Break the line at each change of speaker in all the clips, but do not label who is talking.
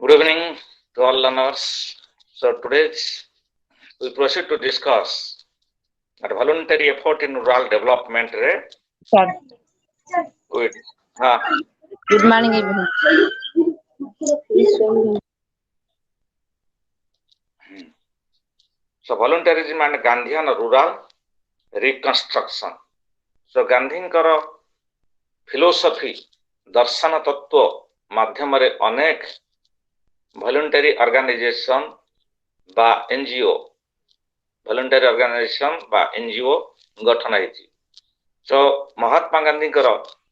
Good evening to all learners. So today we proceed to discuss that voluntary effort in rural development.
Sir,
Good. Ah,
good morning, everyone.
so voluntarism and Gandhian rural reconstruction. So Gandhiଙ୍କର philosophy दर्शन तत्व माध्यम रे अनेक voluntary organization बा NGO voluntary organization बा NGO गठन होइछि. So महात्मा गांधीଙ୍କର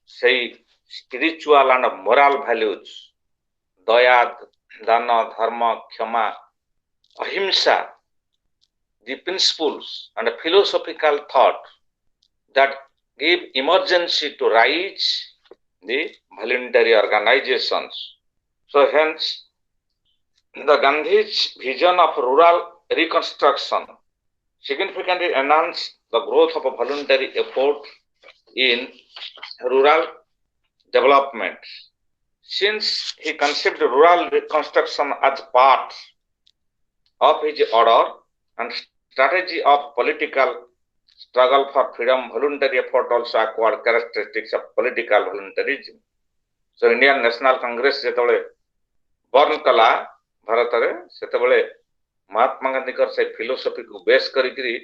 सेही spiritual and moral values दया दान धर्म क्षमा अहिंसा the principles and philosophical thought that give emergency to rise the voluntary organizations. So hence the Gandhi's vision of rural reconstruction significantly enhanced the growth of a voluntary effort in rural development. Since he conceived rural reconstruction as part of his order and strategy of political struggle for freedom, voluntary effort also acquired characteristics of political voluntarism. So Indian National Congress जेतबळे बर्न कला भारत रे सेतबळे महात्मा गांधी कर से philosophy को base करी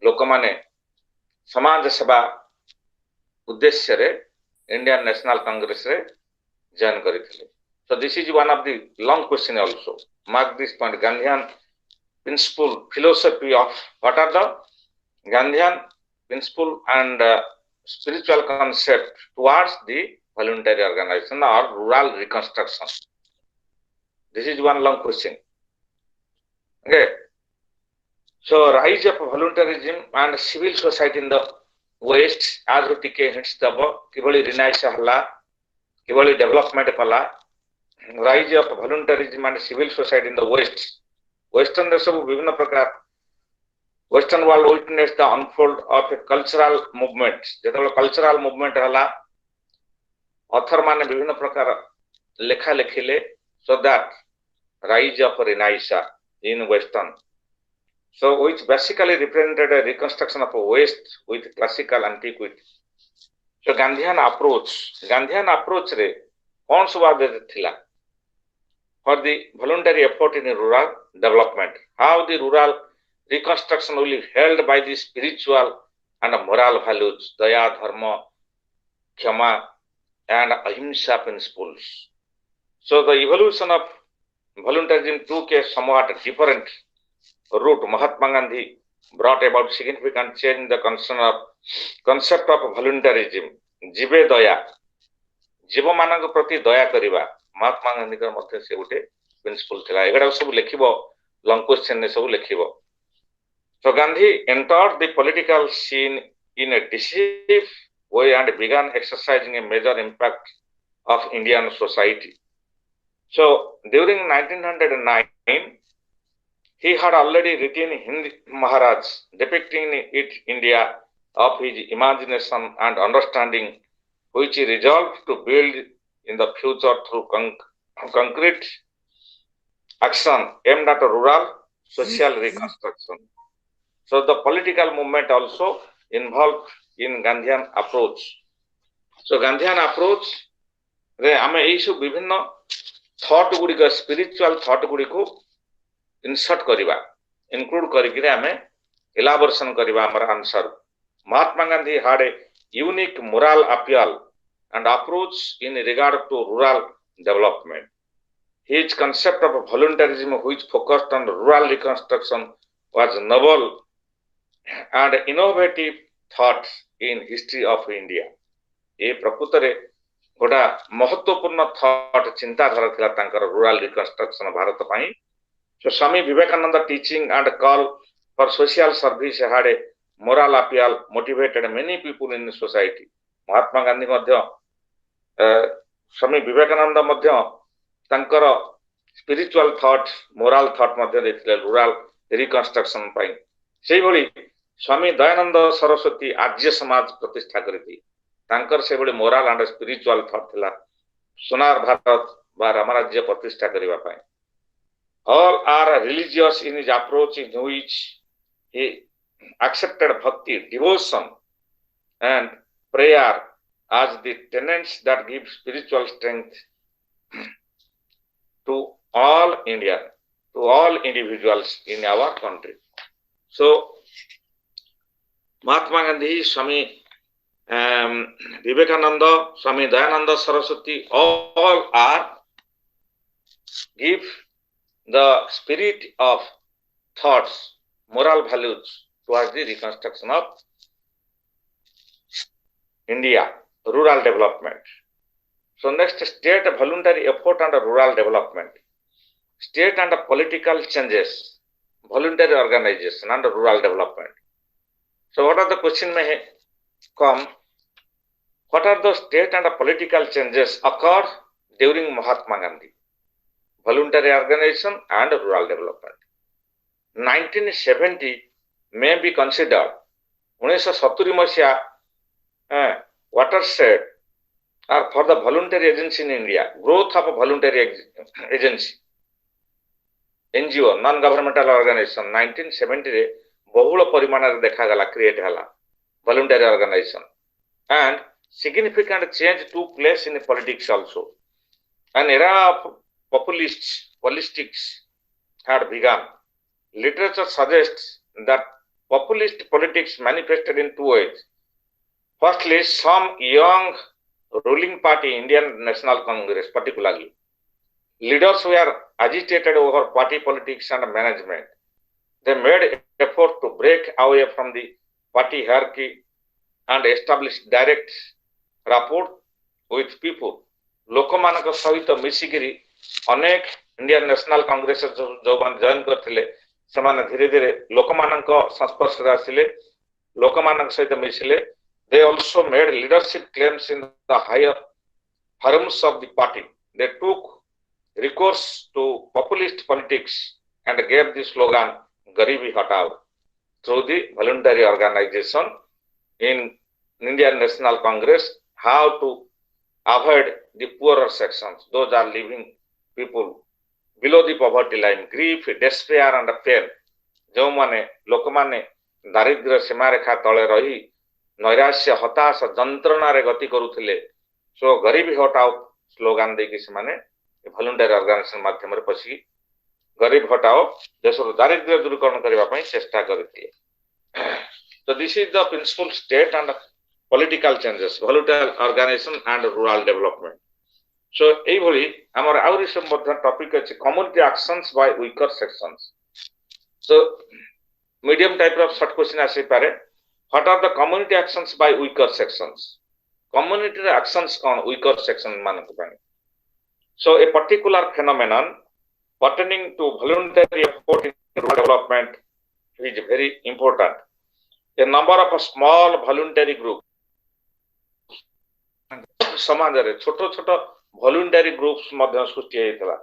लोक माने समाज सेवा उद्देश्य रे इंडियन नेशनल कांग्रेस रे join करिथिले. So this is one of the long question also. Mark this point. Gandhian principle philosophy of what are the Gandhian principle and spiritual concept towards the voluntary organization or rural reconstruction. This is one long question. Okay. So rise of voluntarism and civil society in the West as टिके hints दबो किभली रिनाइस हला किभली development कला rise of voluntarism and civil society in the West. Western देश सब विभिन्न प्रकार Western world witnessed the unfold of a cultural movement. जेतबे cultural movement हला author माने विभिन्न प्रकार लेखा लेखिले so that rise of Renaissance in Western. So which basically represented a reconstruction of a West with classical antiquity. So Gandhian approach रे कौन सब आदत थिला for the voluntary effort in rural development. How the rural reconstruction will be held by the spiritual and moral values, daya, dharma, kshama, and ahimsa principles. So the evolution of voluntarism took a somewhat different route. Mahatma Gandhi brought about significant change in the concept of voluntarism. Jive daya, जीव मानक प्रति दया करिबा महात्मा गांधी कर मध्य से उठे principal थिला. एगडा सब लेखिबो long question ने सब लेखिबो. So Gandhi entered the political scene in a decisive way and began exercising a major impact of Indian society. So during 1909, he had already written Hindi Maharaj, depicting it India of his imagination and understanding, which he resolved to build in the future through concrete action aimed at rural social reconstruction. So the political movement also involved in Gandhian approach. So Gandhian approach रे आमे एई सब विभिन्न thought गुडी का spiritual thought गुडी को insert करिबा include करिकरे आमे इलाबोरेशन करिबा हमर answer. Mahatma Gandhi had a unique moral appeal and approach in regard to rural development. His concept of voluntarism, which focused on rural reconstruction, was novel and innovative thought in history of India. ए प्रकृत रे गोटा महत्वपूर्ण thought चिंताधारा थिला तांकर rural reconstruction Bharat पई. So Swami Vivekananda teaching and call for social service had a moral appeal motivated many people in society. Mahatma Gandhi मध्य स्वामी विवेकानंद मध्य तांकर स्पिरिचुअल थॉट मोरल थॉट मध्य देथिले रूरल रिकंस्ट्रक्शन पई. सेही भली स्वामी दयानंद सरस्वती आर्य समाज प्रतिष्ठा करथि. तांकर से बड़ी मोरल एंड स्पिरिचुअल थॉट थिला. सोनार भारत बा रामराज्य प्रतिष्ठा करबा पाए all are religious in his approach in which he accepted bhakti devotion and prayer as the tenets that give spiritual strength to all India, to all individuals in our country. So Mahatma Gandhi, Swami Vivekananda, Swami Dayananda Saraswati, all are give the spirit of thoughts, moral values towards the reconstruction of India, rural development. So next, state voluntary effort and rural development. State and political changes, voluntary organization and rural development. So what are the question may come? What are the state and political changes occurred during Mahatma Gandhi? Voluntary organization and rural development. 1970 may be considered 1970 मसीहा watershed are for the voluntary agency in India, growth of a voluntary agency, NGO, non-governmental organization, 1970 रे बहुल परिमाण रे देखा गला create हला voluntary organization, and significant change took place in politics also. An era of politics had begun. Literature suggests that populist politics manifested in two ways. Firstly, some young ruling party, Indian National Congress particularly, leaders were agitated over party politics and management. They made effort to break away from the party hierarchy and establish direct rapport with people. लोकमानक सहित मिसिकिरी अनेक Indian national Congress जो join करथिले समान धीरे धीरे लोकमानक संस्पर्श रे आसिले लोकमानक सहित मिसिले. They also made leadership claims in the higher forums of the party. They took recourse to populist politics and gave the slogan Garibi Hatao through the voluntary organization in Indian National Congress. How to avoid the poorer sections, those are living people below the poverty line, grief, despair and pain. जो माने लोक माने दारिद्र्य सीमा रेखा तले रही नैराश्य हताश जंत्रणा रे गति करुथिले. सो गरीबी हटाओ स्लोगान देकी से माने वॉलंटरी ऑर्गेनाइजेशन माध्यम रे पसी गरीब हटाओ देशर दारिद्र्य दूरीकरण करबा पई चेष्टा करथिले. So this is the principal state and political changes, voluntary organization and rural development. So एभली हमर आउरी संबंध टॉपिक अछि community actions by weaker sections. So medium type of short question आसी पारे. What are the community actions by weaker sections? Community actions on weaker section मानक पानी. So a particular phenomenon pertaining to voluntary effort in rural development is very important. A number of small voluntary groups समाज रे छोटो छोटो voluntary groups Madhya Srishti हेतला.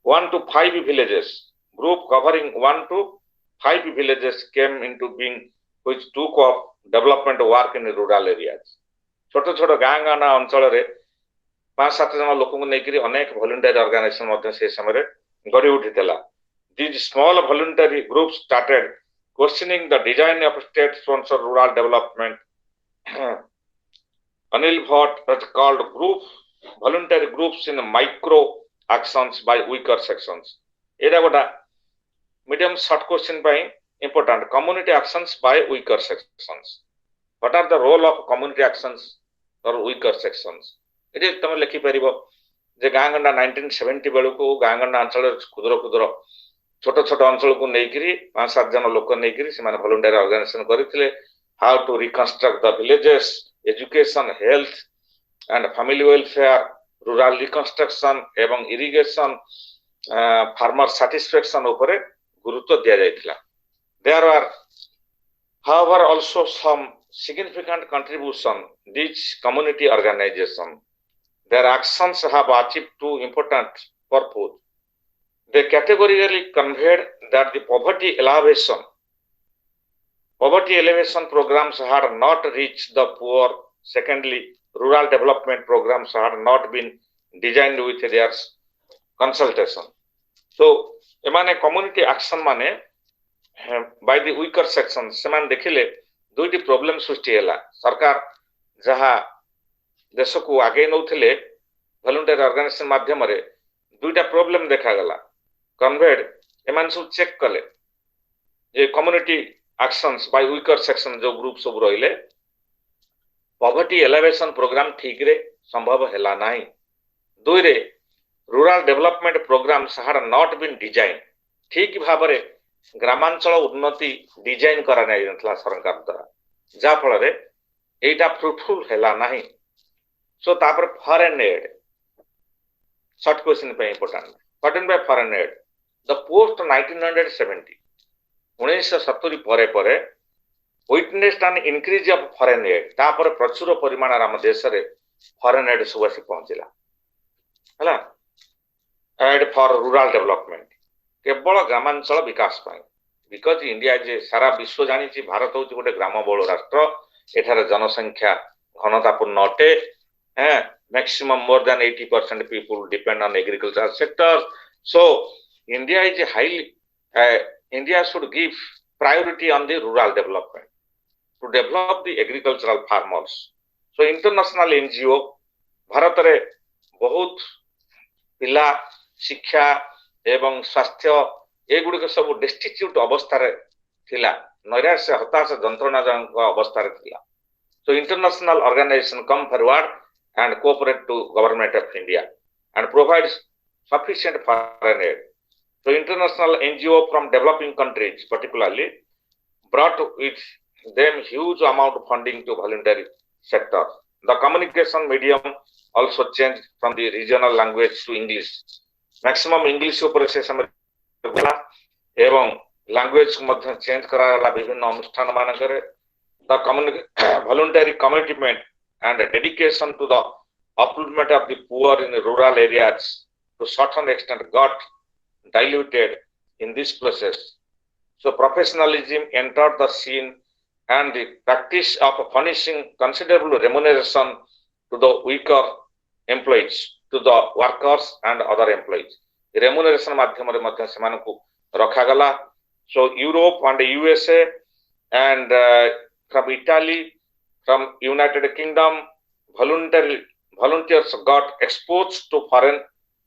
1 to 5 villages group covering 1 to 5 villages came into being which took up development work in rural areas. छोटो छोटो गां गाना अंचल रे 5-7 जन लोक को नेकरी अनेक voluntary organization मध्य से समय गड़ी उठितला. These small voluntary groups started questioning the design of state sponsored rural development. Anil Bhatt has called voluntary groups in micro actions by weaker sections. Eda goda medium short question by important community actions by weaker sections. What are the role of community actions or weaker sections? It is तमे लिखि परिबो जे गांगंडा 1970 value को गांगंडा अंचल खुदरो खुदरो छोटो छोटो अंचल को नेकरी 5-7 जन लोक नेकरी से माने वॉलंटरी ऑर्गेनाइजेशन करिथिले. How to reconstruct the villages, education, health and family welfare, rural reconstruction एवं irrigation, farmer satisfaction उपरे गुरुत्व दिया जायतिला. There are however also some significant contribution these community organization. Their actions have achieved two important purposes. They categorically conveyed that the poverty elevation programs had not reached the poor. Secondly, rural development programs had not been designed with their consultation. So एमाने community action माने by the weaker section सेमान देखिले दुईटी problem सृष्टि हैला सरकार जहा देश को आगे नौथिले volunteer organisation माध्यम रे दुईटा प्रॉब्लम देखा गला कन्वेड एमान सब चेक कले जे community actions by weaker section जो ग्रुप सब रहिले पॉवर्टी एलिवेशन प्रोग्राम ठीक रे संभव हैला नाही दुई रे rural development programmes had not been design ठीक भाबरे ग्रामांचल उन्नति डिजाइन करा नै नथला सरकार द्वारा जा फल रे एटा फ्रूटफुल हैला नाही सो तापर फॉरेन एड शॉर्ट क्वेश्चन पे important cotton bye foreign add the post 1970 1970 परे परे witnessed an increase of foreign add तापर प्रचुर परिमाण राम देश रे फॉरेन एड सुबसी पहुंचला हला एड फॉर रूरल डेवलपमेंट केवल ग्रामांचल विकास पाए बिकॉज इंडिया जे सारा विश्व जानी छि भारत होछि गोटे ग्रामबहुल राष्ट्र एठार जनसंख्या घनतापूर्ण अटे maximum more than 80% people depend on agricultural sector. So India is a India should give priority on the rural development to develop the agricultural farmers. So international NGO Bharat रे बहुत पिला शिक्षा एवं स्वास्थ्य एगुड़ी सब डिस्टिट्यूट अवस्था रे थिला नैराश्य हताश जंत्रणाजनक अवस्था रे थिला. So international organization come forward and cooperate to government of India and provides sufficient foreign aid. So international NGO from developing countries particularly brought with them huge amount of funding to voluntary sector. The communication medium also changed from the regional language to English. Maximum English ऊपर से समय एवं language को मध्य change कराला विभिन्न अनुष्ठान मान करे. The voluntary commitment and dedication to the upliftment of the poor in the rural areas to certain extent got diluted in this process. So professionalism entered the scene and the practice of furnishing considerable remuneration to the weaker employees, to the workers and other employees. Remuneration माध्यम रे मध्य सेमान को रखा गला. So Europe and USA and from Italy, from United Kingdom, volunteers got exposed to foreign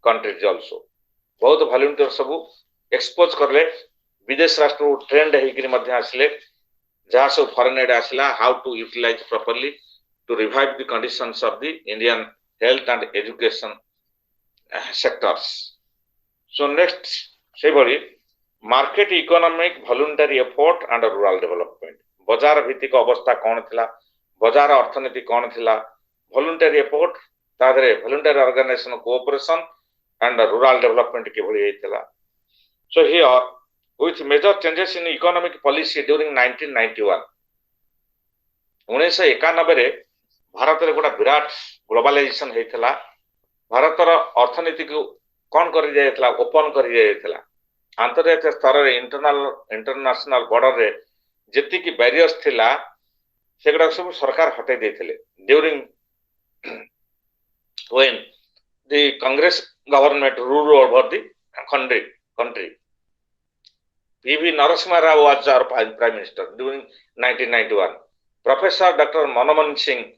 countries also. बहुत volunteers सब expose करले विदेश राष्ट्र ट्रेंड है कि मध्य आसले जहाँ सब foreign aid आसला how to utilize properly to revive the conditions of the Indian health and education sectors. So next से बड़ी market economic voluntary effort and rural development. बजार भित्तिक अवस्था कौन थिला बजार अर्थनीति कौन थिला वॉलंटरी एफर्ट तादरे voluntary organisation cooperation and rural development के भली हेतिला. So here with major changes in economic policy during 1991 1991 रे भारत रे गोटा विराट ग्लोबलाइजेशन हेतिला. भारत रो अर्थनीति को कौन करि जायतिला ओपन करि जायतिला अंतर्राष्ट्रीय स्तर रे इंटरनेशनल बॉर्डर रे जेति की बैरियर्स थिला सेगडा सब सरकार हटे देथिले during when the Congress government ruled over the country. P.V. Narasimha Rao was our prime minister during 1991. Professor Dr. Manmohan Singh,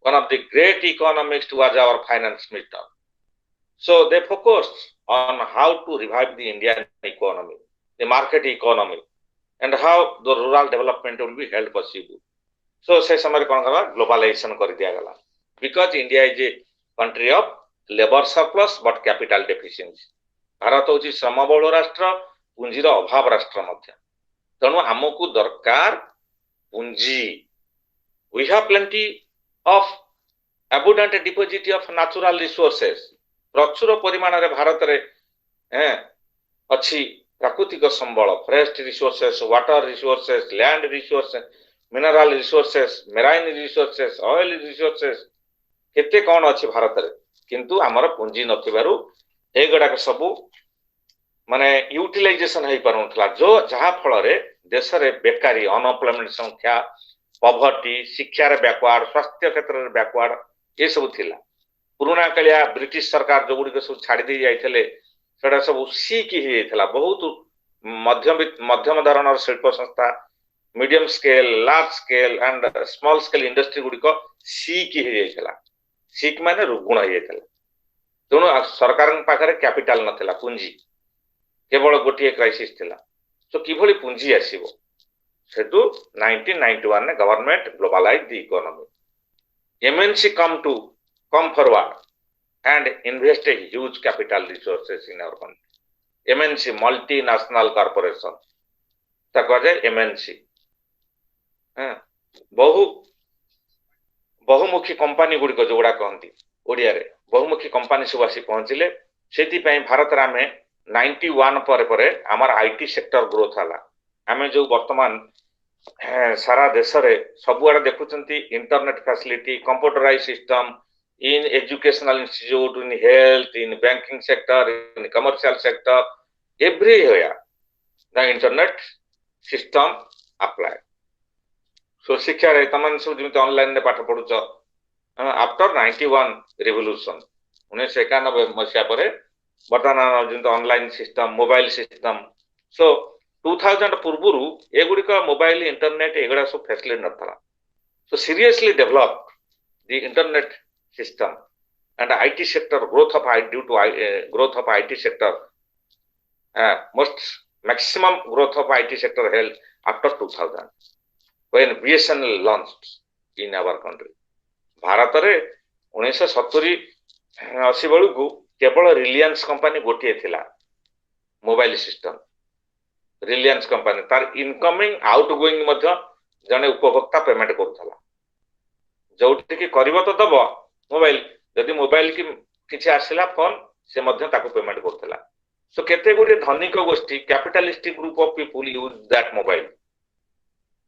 one of the great economists, was our finance minister. So they focused on how to revive the Indian economy, the market economy, and how the rural development will be held possible. So से समय कौन करा globalisation कर दिया गला because India is a country of labor surplus but capital deficiency. Bharat होची श्रमबहुल राष्ट्र पूंजीर अभाव राष्ट्र मध्य तेणु हमको दरकार पूंजी. We have plenty of abundant deposit of natural resources. प्रचुर परिमाण रे भारत रे अच्छी प्राकृतिक संबल fresh resources water resources land resources mineral resources marine resources oil resources केते कौन अच्छी भारत रे किंतु हमर पूंजी नथिबारु एगडा सब माने यूटिलाइजेशन है पारुनथला जो जहा फल रे देश रे बेकारी अनएम्प्लॉयमेंट संख्या पॉवर्टी शिक्षा रे बैकवर्ड स्वास्थ्य क्षेत्र रे बैकवर्ड ये सब थिला. पुराना कालिया ब्रिटिश सरकार जो गुडी सब छाड़ी दे जाइथिले सेटा सब सीक ही जाइथिला बहुत मध्यम धरणर शिल्प संस्था medium scale large scale and small scale industry गुडी को सीक ही जाइथिला सीक माने रुगुण हो जाइथिला तेणु सरकार पाखरे कैपिटल नथिला पुंजी केवल गोटे क्राइसिस थिला तो किभली पुंजी आसीबो सेटू 1991 ने government globalise the economy MNC come forward and invest a huge capital resources in our country MNC multinational corporation ताको जाय MNC बहुमुखी कंपनी गुडी को जोड़ा कहंती ओडिया रे बहुमुखी कंपनी सब आसी पहुंचले सेति पई भारत रे आमे 91 पर हमर आईटी सेक्टर ग्रोथ हला आमे जो वर्तमान सारा देश रे सबुआडे देखुचंती internet facility computerise system in educational institute, in health, in banking sector, in commercial sector, everywhere the internet system applied. So शिक्षा रे तमन सब जिमते ऑनलाइन ने पाठ पढुछ आफ्टर 91 रिवोल्यूशन 1991 मसिया परे वर्तमान जिमते online system mobile system so 2000 पूर्वरु एगुडी का मोबाइल इंटरनेट एगुडा सब फैसिलिटी नथला so seriously develop the internet system and IT sector growth of IT sector most maximum growth of IT sector held after 2000 when BSNL launched in our country Bharat रे 1970 80 बेलू को केवल रिलायंस कंपनी गोटिए थिला mobile system Reliance company तार incoming outgoing मध्य जने उपभोक्ता payment करथला जोठी कि करबो तो दबो मोबाइल यदि मोबाइल की किछि आसिला फोन से मध्य ताको पेमेंट करथला सो केते गुडी धनिक गोष्ठी capitalistic group of people use that mobile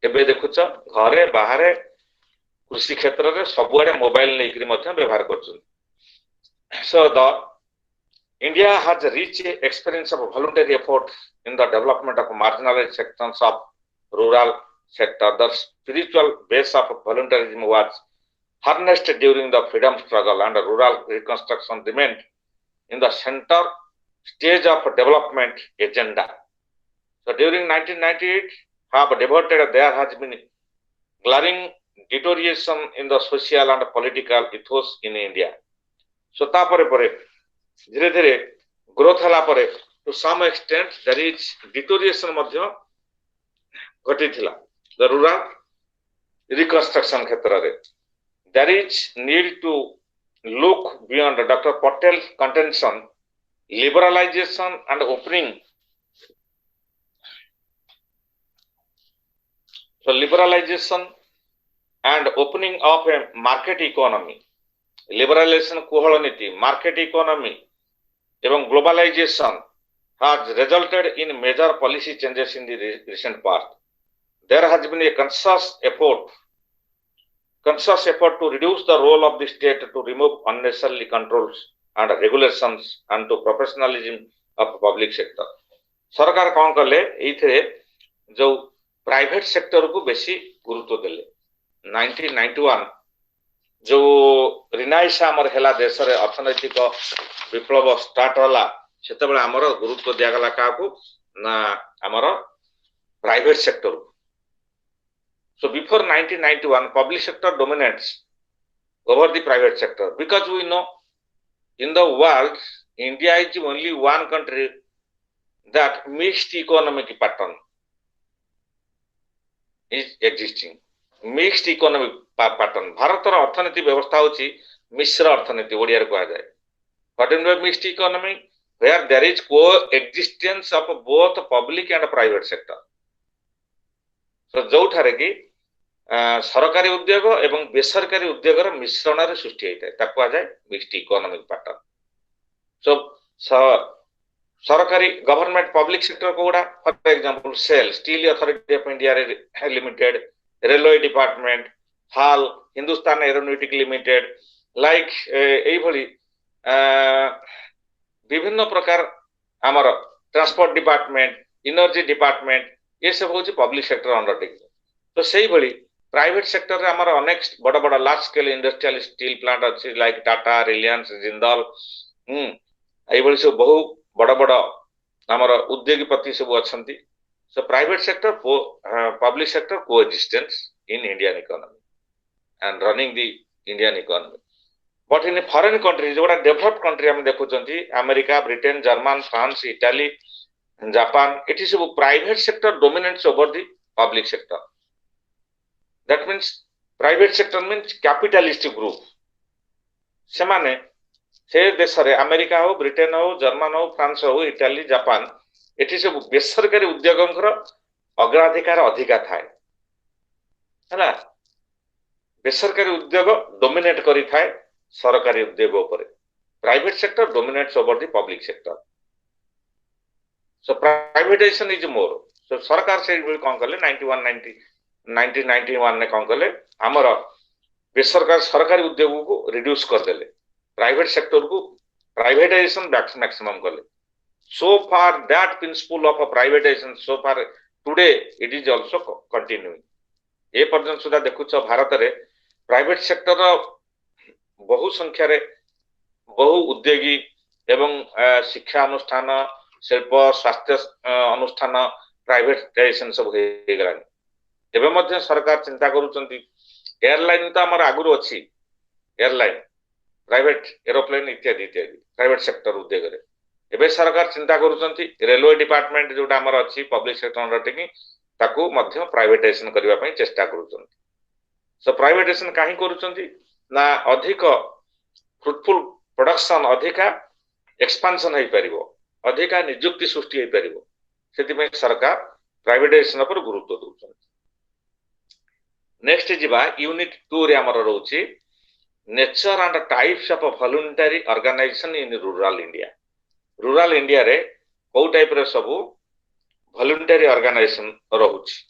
एबे देखुछ घरे बाहरे कृषि क्षेत्र रे सबुआडे मोबाइल नेकरी मध्य व्यवहार करछन so the India has rich experience of voluntary effort in the development of marginalised sections of rural sector the spiritual base of volunteerism was harnessed during the freedom struggle and rural reconstruction remained in the center stage of development agenda. So during 1998, there has been glaring deterioration in the social and political ethos in India. So tapare pare dhire dhire growth hala pare to some extent there is deterioration madhya घटिथिला the rural reconstruction kshetra re there is need to look beyond Dr. Patel's contention liberalization and opening so liberalization and opening of a market economy liberalization kohol niti market economy এবং globalization has resulted in major policy changes in the recent past. There has been a conscious effort to reduce the role of the state to remove unnecessary controls and regulations and to professionalism of public sector. सरकार कौन कले एथिरे जो private sector को बेसी गुरुत्व देले 1991 जो रिनाइस हमर हेला देश रे अर्थनैतिक विप्लव स्टार्ट होला सेते बेला हमर गुरुत्व दिया गला का को ना हमर private sector. So before 1991, public sector dominates over the private sector because we know in the world, India is only one country that mixed economic pattern is existing. Mixed economic pattern. Bharat रा अर्थनीति व्यवस्था होची मिश्र अर्थनीति ओडिया रे कहा जाय. What is mixed economy? Where there is coexistence of both public and private sector. So जो ठारे की सरकारी उद्योग एवं बेसरकारी उद्योग र मिश्रण रे सृष्टि होइता ताको आ जाय मिक्स्ड इकोनॉमिक पैटर्न. सो सरकारी गवर्नमेंट पब्लिक सेक्टर कोडा for example SAIL steel authority of India limited railway department हाल हिंदुस्तान एरोनॉटिक लिमिटेड लाइक एई भली विभिन्न प्रकार हमर ट्रांसपोर्ट डिपार्टमेंट एनर्जी डिपार्टमेंट ये सब होची पब्लिक सेक्टर अंडरटेकिंग. तो सेही भली प्राइवेट सेक्टर रे हमर अनेक बड़ बड़ large scale industrial steel plant अछि लाइक टाटा रिलायंस जिंदल एई बळी सब बहु बड़ बड़ हमर उद्योगपति सब अछंती so private sector public sector coexistence in Indian economy and running the Indian economy but in foreign country जोड़ा डेवलप्ड कंट्री हम देखुचंती America Britain German France Italy Japan it is private sector dominates over the public sector that means private sector means capitalist group से माने से देश रे America हो Britain हो जर्मन हो फ्रांस हो इटाली जापान एठी सब बेसरकारी उद्योगंकर अग्राधिकार अधिका थाए हैला बेसरकारी उद्योग डोमिनेट करी थाए सरकारी उद्योग ऊपर private sector dominates over the public sector so privatisation is more so सरकार से कौन कले 1991 ने कौन कले हमर बेसरकारी सरकारी उद्योग को रिड्यूस कर देले प्राइवेट सेक्टर को प्राइवेटाइजेशन मैक्सिमम कले so far that principle of a privatization so far today it is also continuing ए पर्यंत सुधा देखुछ भारत रे प्राइवेट सेक्टर बहु संख्या रे बहु उद्योगी एवं शिक्षा अनुष्ठान शिल्प स्वास्थ्य अनुष्ठान प्राइवेटाइजेशन सब हे गलानी एबे मध्ये सरकार चिंता करूचंती एयरलाइन तो हमर आगुर अछि एयरलाइन प्राइवेट एरोप्लेन इत्यादि इत्यादि प्राइवेट सेक्टर उद्योग रे एबे सरकार चिंता करूचंती रेलवे डिपार्टमेंट जोटा हमर अछि पब्लिक सेक्टर अंडरटेकिंग ताकू मध्ये प्राइवेटाइजेशन करबा पई चेष्टा करूचंती सो प्राइवेटाइजेशन काहे करूचंती ना अधिक फ्रूटफुल प्रोडक्शन अधिका एक्सपेंशन होई परिबो अधिका नियुक्ति सृष्टि होई परिबो सेति में सरकार प्राइवेटाइजेशन पर गुरुत्व दउचंती नेक्स्ट जिबा यूनिट 2 रे हमर रहउची nature and types of voluntary organisation in rural India रे को टाइप रे सब वॉलंटरी ऑर्गेनाइजेशन रहउची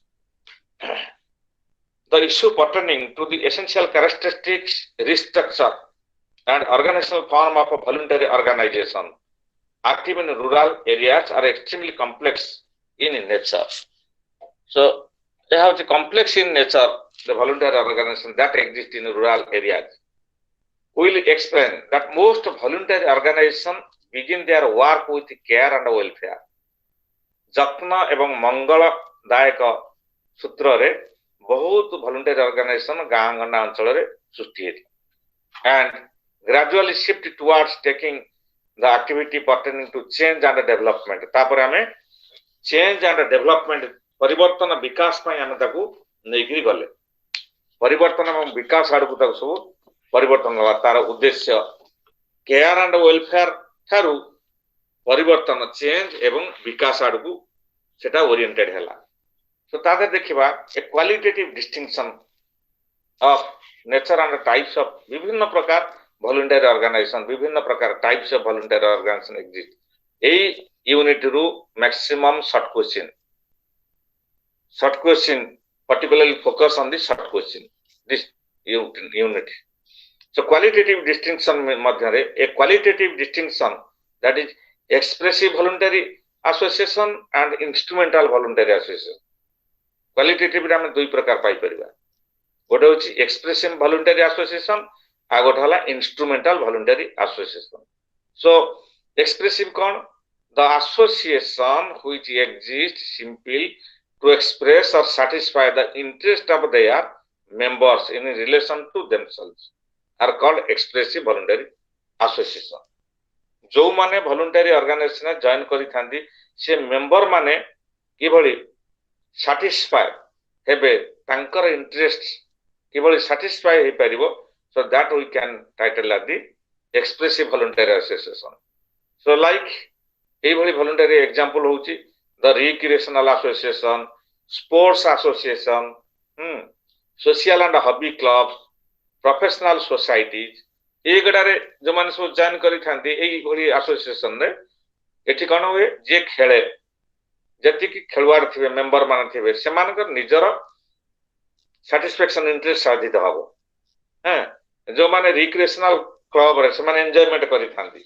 the issue pertaining to the essential characteristics restructure and organisational form of a voluntary organisation active in rural areas are extremely complex in nature so they have the complex in nature the voluntary organization that exist in rural areas will explain that most voluntary organization begin their work with care and welfare जत्न एवं मंगल दायक सूत्र रे बहुत voluntary organisation गां गंडा अंचल रे सृष्टि हेती and gradually shift towards taking the activity pertaining to change and development तापर हमें चेंज एंड डेवलपमेंट परिवर्तन विकास पई हम ताकू नेगिरी गले परिवर्तन एवं विकास आडकू ताकू सब परिवर्तन हवा तार उद्देश्य केयर एंड वेलफेयर थारू परिवर्तन चेंज एवं विकास आडकू सेटा ओरिएंटेड हैला सो तादे देखिबा a qualitative distinction of nature and types of विभिन्न प्रकार वॉलंटरी ऑर्गेनाइजेशन विभिन्न प्रकार types of voluntary organisation exist a unit रू maximum short question particularly focus on the short question this unit so qualitative distinction madhyare a qualitative distinction that is expressive voluntary association and instrumental voluntary association qualitative ram दुई प्रकार पाई परिबा गोटे होची expressive voluntary association आ गोटे हला instrumental voluntary association so expressive kon the association which exists simply to express or satisfy the interest of their members in relation to themselves are called expressive voluntary association जो माने voluntary organization join करी थांदी से member माने किबळी satisfy हेबे तांकर interest किबळी satisfy हे परिबो so that we can title as the expressive voluntary association so like ए भली voluntary example होची the recreational association sports association social and hobby clubs professional societies एगडारे जो माने सो जॉइन करी थांती एई भली एसोसिएशन रे एठी कोन होए जे खेले जति कि खेलवार थिबे मेंबर मान थिबे से मानकर निजर सैटिस्फैक्शन इंटरेस्ट साधित हबो जो माने रिक्रिएशनल क्लब रे से माने एन्जॉयमेंट करी थांती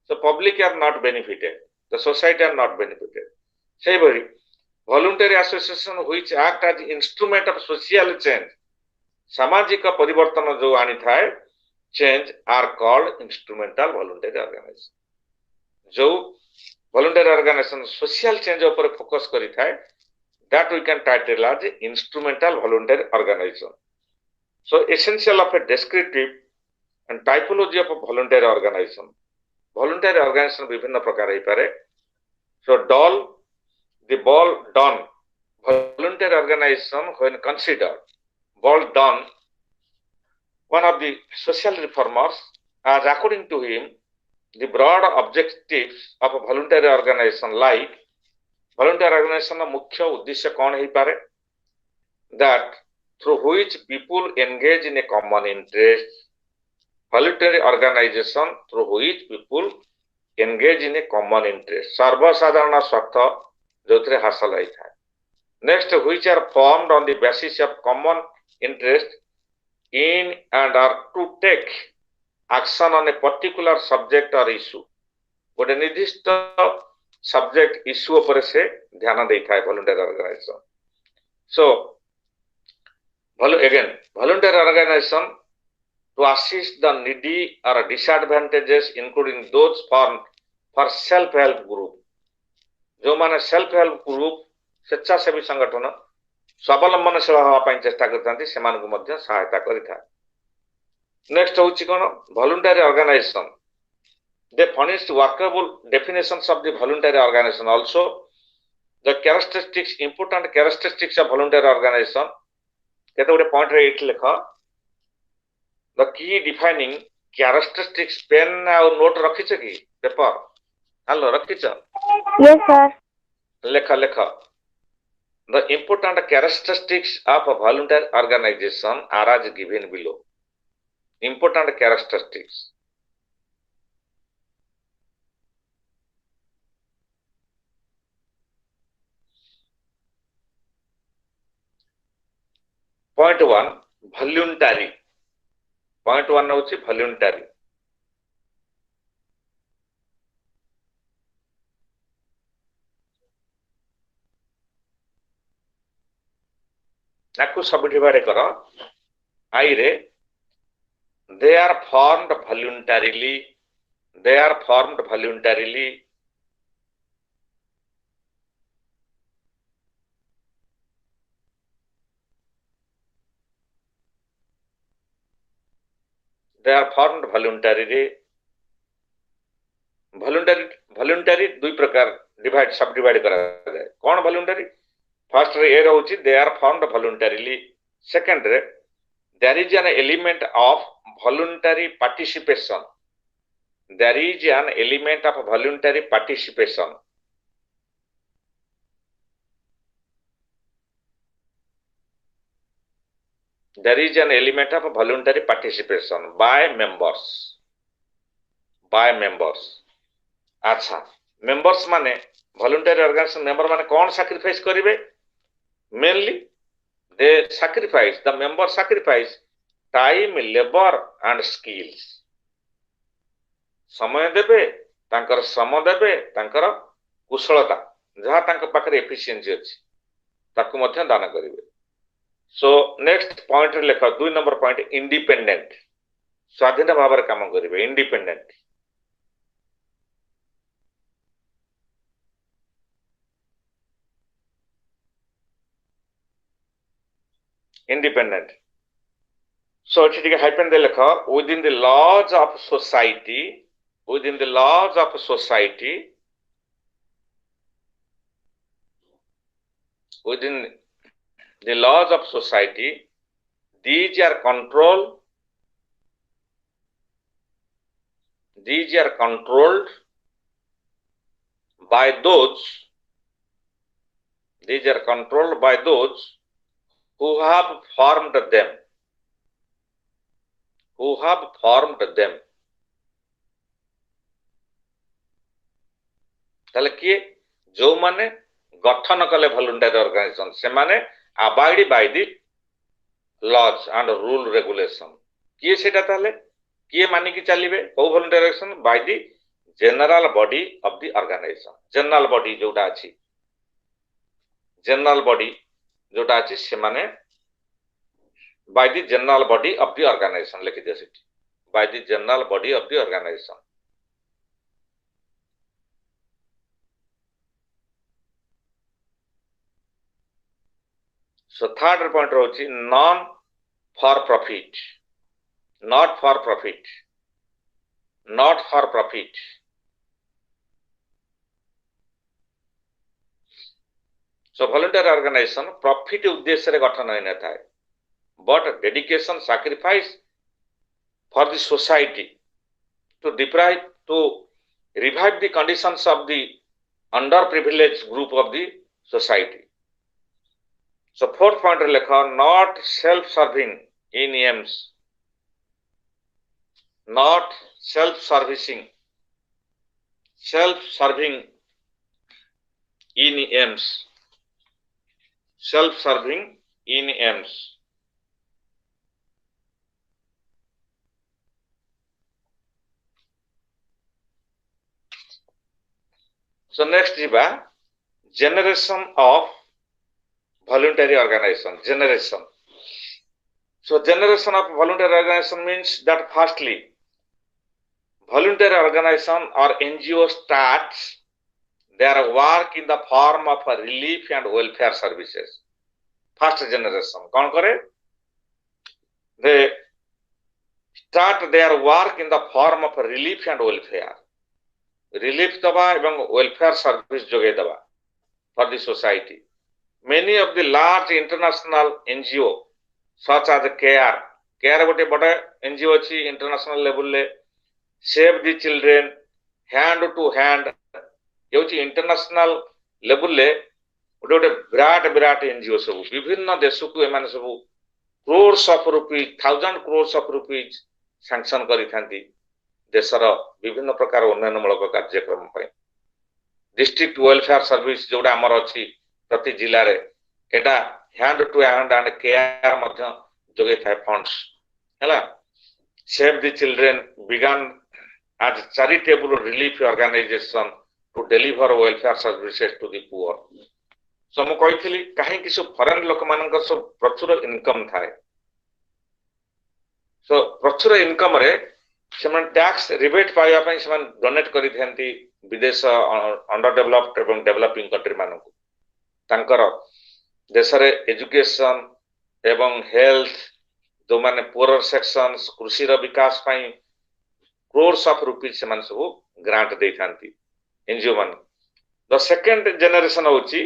so public are not benefited the society are not benefited से भली voluntary association which act as instrument of social change सामाजिक परिवर्तन जो आनी थाए change are called instrumental voluntary organisation जो वॉलंटरी ऑर्गेनाइजेशन सोशल चेंज ऊपर फोकस करी थाए that we can title as instrumental voluntary organization. So essential of a descriptive and typology of a voluntary organization. Voluntary organization विभिन्न प्रकार ही पारे. So doll the ball done voluntary organization when considered ball done one of the social reformers as according to him the broad objectives of a voluntary organization like voluntary organization मुख्य उद्देश्य कौन ही पारे that through which people engage in a common interest voluntary organization through which people engage in a common interest सर्वसाधारण स्वार्थ जोथिरे हासिल होई था next which are formed on the basis of common interest in and are to take action on a particular subject or issue गोटे निर्दिष्ट subject issue ऊपर से ध्यान दे था volunteer organisation so again voluntary organization to assist the needy or disadvantages including those formed for self help group जो माने self help group स्वेच्छासेवी संगठन स्वावलंबनशील होगा ପାଇଁ चेष्टा करथांती सेमान को मध्य सहायता करिथा नेक्स्ट होची कोन voluntary organisation they furnished workable definitions of the voluntary organization also the characteristics important characteristics of voluntary organization केते गोटे पॉइंट रे इट लेख the key defining characteristics pen और नोट रखिछ की पेपर हेलो रखिछ
Yes, sir.
लेख लेख the important characteristics of a voluntary organization are as given below important characteristics point 1 voluntary point 1 होची voluntary ताकू सब डिवाइड करो आई रे they are formed voluntarily they are formed voluntarily they are formed voluntarily voluntary दुई प्रकार divide सब divide करा जाए कौन voluntary first ray A रहउची they are formed voluntarily second रे there is an element of voluntary participation there is an element of voluntary participation there is an element of voluntary participation by members अच्छा members माने voluntary organization member माने कौन sacrifice करिवे mainly they sacrifice the member sacrifice time labor and skills समय देबे तांकर श्रम देबे तांकर कुशलता जहा तांकर पाखरे एफिशिएंसी अछि ताकू मध्य दान करिवे सो नेक्स्ट पॉइंट रे लेख 2 नंबर पॉइंट इंडिपेंडेंट स्वाधीन भाव रे काम करिवे इंडिपेंडेंट independent so ठीक है हाइपन दे लिखा within the laws of society within the laws of society within the laws of society these are controlled by those who have formed them ताले किए जो माने गठन कले वॉलंटरी ऑर्गेनाइजेशन से माने abide by the laws and rule regulation किए सेटा ताले किए माने की चलिबे को voluntary organisation by the general body of the organisation general body जोटा अछि जनरल बॉडी जोटा अछि से माने by the general body of the organization लिखि दियो सेठी by the general body of the organization. So third point रहुछि non for profit, not for profit, not for profit. So voluntary organization profit उद्देश्य रे गठन होई न थाए, but dedication sacrifice for the society to revive the conditions of the underprivileged group of the society. So fourth point lekha not self-serving in aims, not self-serving in aims, self-serving in aims. So next jiba generation of voluntary organization. Generation. So generation of voluntary organization means that firstly voluntary organization or NGO starts their work in the form of relief and welfare services. First generation कौन करे? They start their work in the form of relief and welfare. Relief दबा एवं welfare service जोगे दबा for the society. Many of the large international NGO such as care गोटे बड़ा NGO अच्छी international level ले Save the Children, Hand to Hand ये होची international level ले गोटे विराट NGO सब विभिन्न देशों को एमान सब crores of rupees, 1000 crores of rupees sanction करी थांती देशर विभिन्न प्रकार उन्नयनमूलक कार्यक्रम पर डिस्ट्रिक्ट वेलफेयर सर्विस जोड़ा हमर अछि प्रति जिल्ला रे एटा hand to hand and care मध्य जोगे थाय फंड्स हला save the children began as charitable relief organization to deliver welfare services to the poor. So मु कहिथिली काहे कि सब फॉरेन लोक मानकर सब प्रचुर इनकम थाए. So प्रचुर इनकम रे सेमन टैक्स रिबेट पाइबा पई सेमन डोनेट करि थेंती विदेश अंडर डेवलप्ड एवं डेवलपिंग कंट्री मानकु तांकर देश रे एजुकेशन एवं हेल्थ जो माने पुअर सेक्शंस कृषि रो विकास पई crores of rupees सेमन सब ग्रांट दे थांती एनजीओ मान. The second generation होची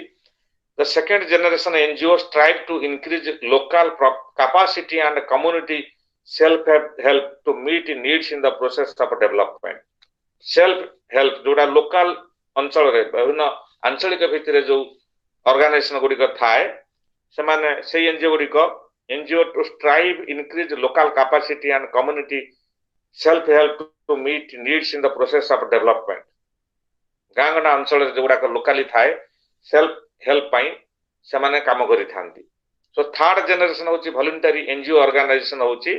the second generation NGOs strive to increase local capacity and community self-help to meet needs in the process of development. Self-help जोड़ा local अंचल रे विभिन्न आंचलिक भितर जो ऑर्गेनाइजेशन गुडी को थाए से माने से NGO to strive increase local capacity and community self-help to meet needs in the process of development. गांगना अंचल जोड़ा को लोकली थाए self-help पाई से माने काम करी थांती. So third generation होची voluntary NGO organization होची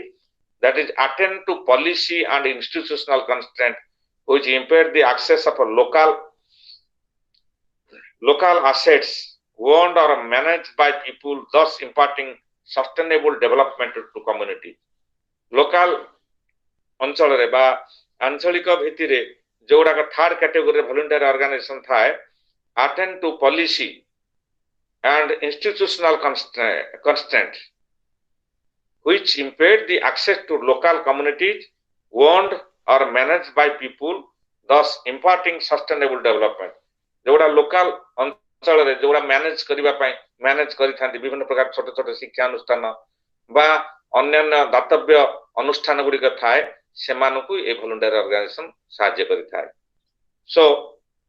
that is attend to policy and institutional constraint which impair the access of local assets owned or managed by people, thus imparting sustainable development to community. Local अंचल रे बा आंचलिक भित्तिरे जोड़ा का third category voluntary organization थाए attend to policy and institutional constraint which impede the access to local communities owned or managed by people, thus imparting sustainable development. जोड़ा local अंचल रे जोड़ा मैनेज करी थांती विभिन्न प्रकार छोटे छोटे शिक्षा अनुष्ठान बा अन्य दातव्य अनुष्ठान गुडी का थाए सेमानकु ए वॉलंटियर ऑर्गेनाइजेशन सहायता करी थाए. So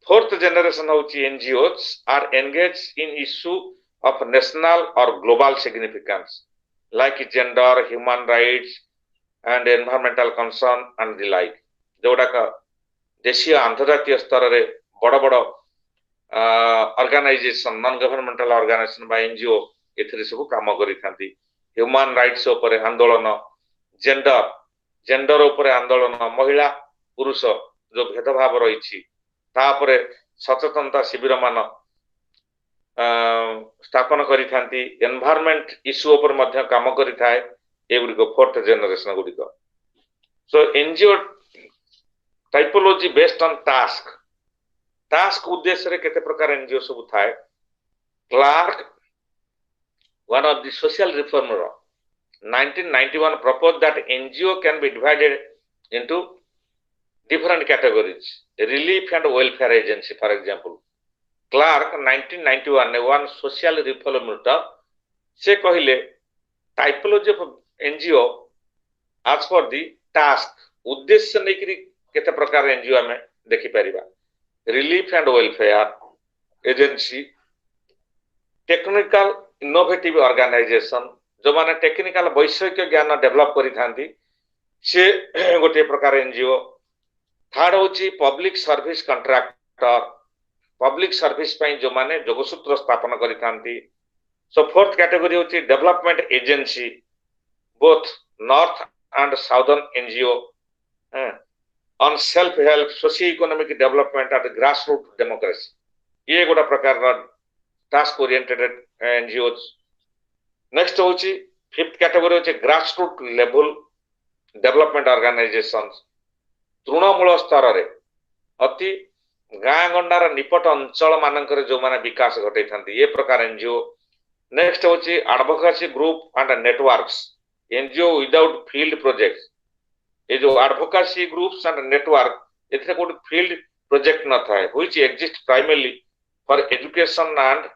fourth generation होची NGOs are engaged in issue of national or global significance like gender, human rights and environmental concern and the like. जोड़ा का देशीय अंतर्राष्ट्रीय स्तर रे बड़ बड़ ऑर्गेनाइजेशन नॉन गवर्नमेंटल ऑर्गेनाइजेशन बा NGO एथरे सब काम करी थांती. ह्यूमन राइट्स ऊपर आंदोलन, जेंडर ऊपर आंदोलन, महिला पुरुष जो भेदभाव रही तापरे सचेतनता शिविर मान स्थापन करी थांती. एनवायरनमेंट इश्यू ऊपर मध्य काम करी थाए एगुड़िक फोर्थ जेनरेशन गुड़िक so NGO typology based on task task उद्देश्य रे केते प्रकार एनजीओ सब थाए Clark one of the social reformer 1991 proposed that NGO can be divided into different categories relief and welfare agency for example Clark 1991 one social reformer से कहले typology of NGO as per the task उद्देश्य नै करी केते प्रकार NGO हमें देखि परिबा relief and welfare agency technical innovative organisation जो माने टेक्निकल वैषयिक ज्ञान डेवलप करि थांती से गोटे प्रकार एनजीओ थर्ड होची public service contractor public service पई जो माने जोगसूत्र स्थापन करि थांती सो फोर्थ कैटेगरी होची development agency both north and southern NGO on self help socio economic development at grassroots democracy ये गोटा प्रकार टास्क ओरिएंटेड NGOs नेक्स्ट होची फिफ्थ कैटेगरी होची grassroots level development organisations Trinamool स्तर रे अति गाँ गंडार निपट अंचल मानकर जो माने विकास घटै थांती ये प्रकार एनजीओ नेक्स्ट होची advocacy group and networks NGO without field projects ये जो एडवोकेसी ग्रुप्स एंड नेटवर्क एथे कोड फील्ड प्रोजेक्ट न थाए which exist primarily for education and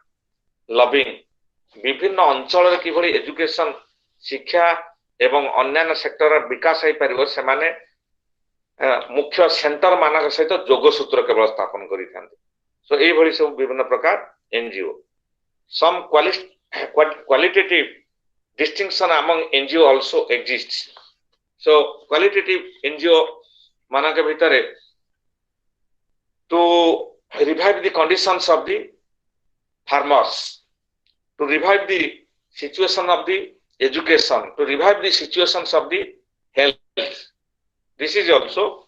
lobbying विभिन्न अंचल रे किभली एजुकेशन शिक्षा एवं अन्य सेक्टर विकास होई परिबो से माने मुख्य सेंटर मानक सहित जोगसूत्र केवल स्थापन करि थांते सो एई भली सब विभिन्न प्रकार एनजीओ सम qualitative distinction among NGO also exists. So qualitative NGO मानक भितरे to revive the conditions of the farmers, to revive the situation of the education, to revive the situations of the health. This is also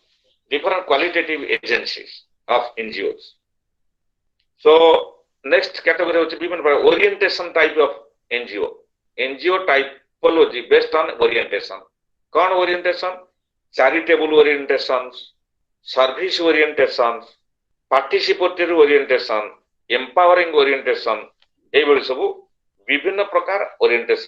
different qualitative agencies of NGOs. So next category is विभिन्न orientation type of NGO. NGO typology based on orientation कौन orientation charitable orientation service orientation participatory orientation empowering orientation ए बड़ी सब विभिन्न प्रकार orientation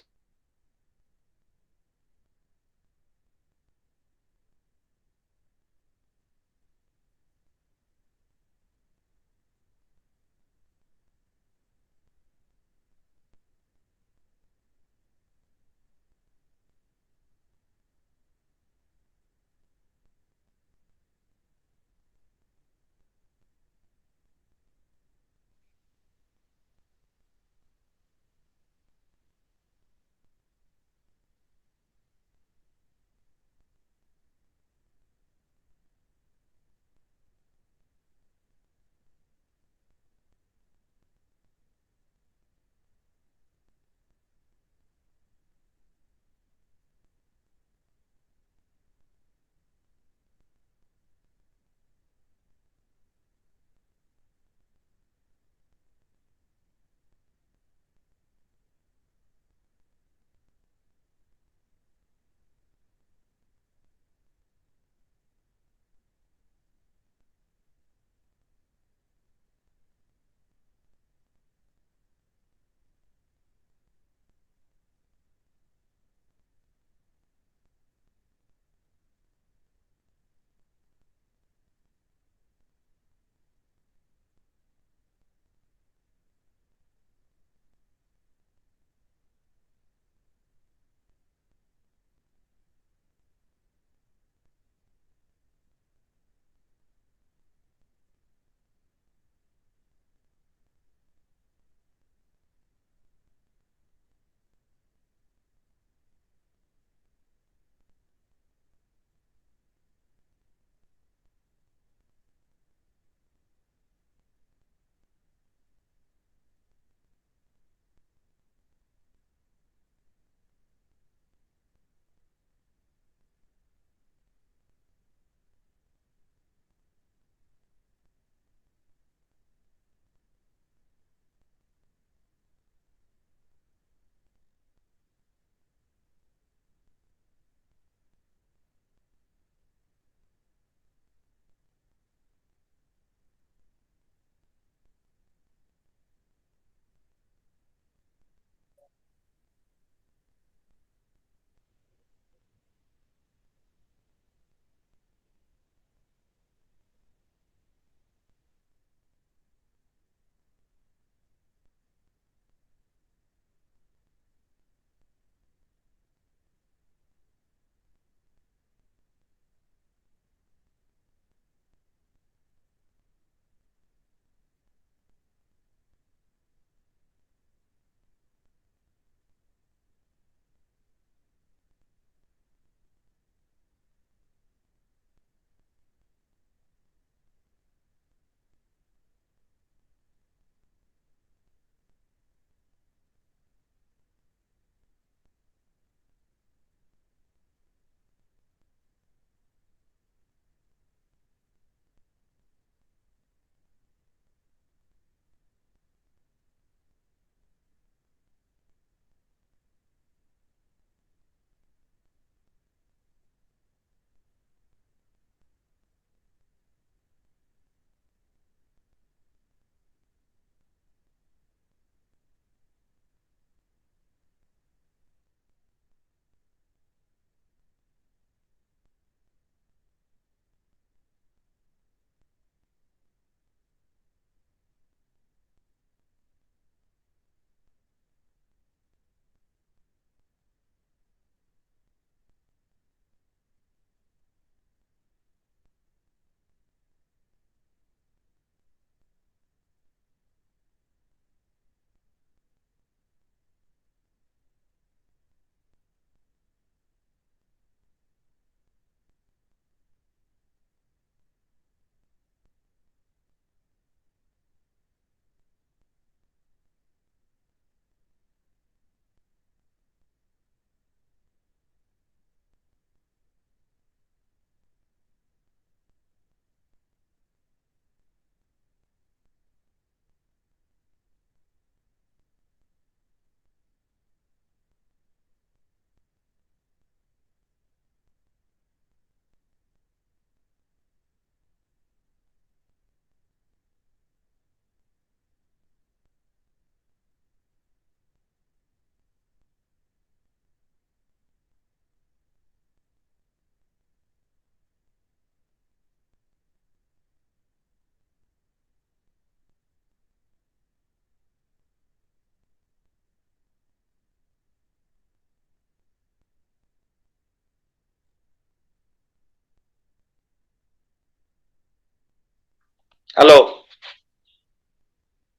hello